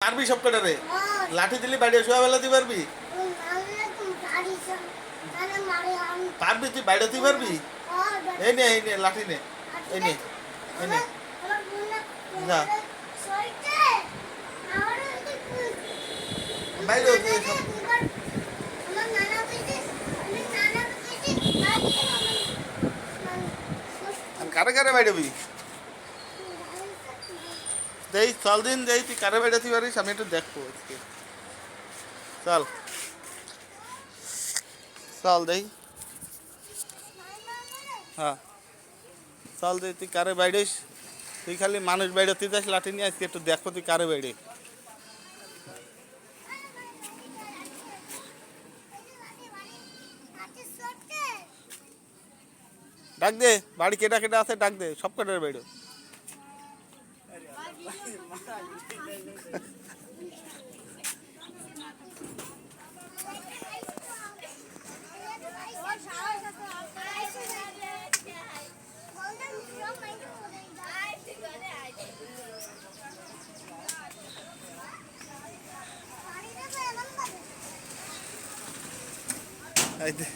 পারবি সব কটা রে? লাঠি দিলি বাইরে শোয়া বেলা তুই পারবি? পারবি তুই বাইরে তুই পারবি? এই নে লাঠি নে, এই নে, এই নে, যা বাইরে সব। আর কারে কারে বাইরেবি? দেই চল দিন দেই, তুই কারে বাইরেতে পারিস আমি একটু দেখবো আজকে। চল চল দেই, হ্যাঁ চল দেই তুই কারে বাইরিস। তুই খালি মানুষ বাইরে তুই যাস লাঠি নিয়ে আজকে একটু দেখো তুই কারে বাইরে। ডাক দে, বাড়ি কেটা কেটা আছে ডাক দে, সব কটার বাইরে। এই দে।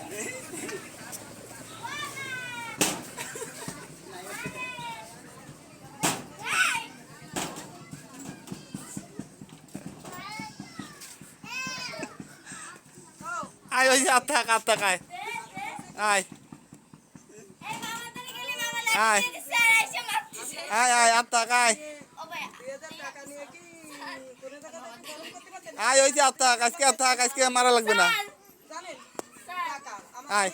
আয় ওই আর থাক আয় আয় আয় আয় আয় আর থাক আয় আয় ওই যে আর থাক আজকে মারা লাগবে না। আয়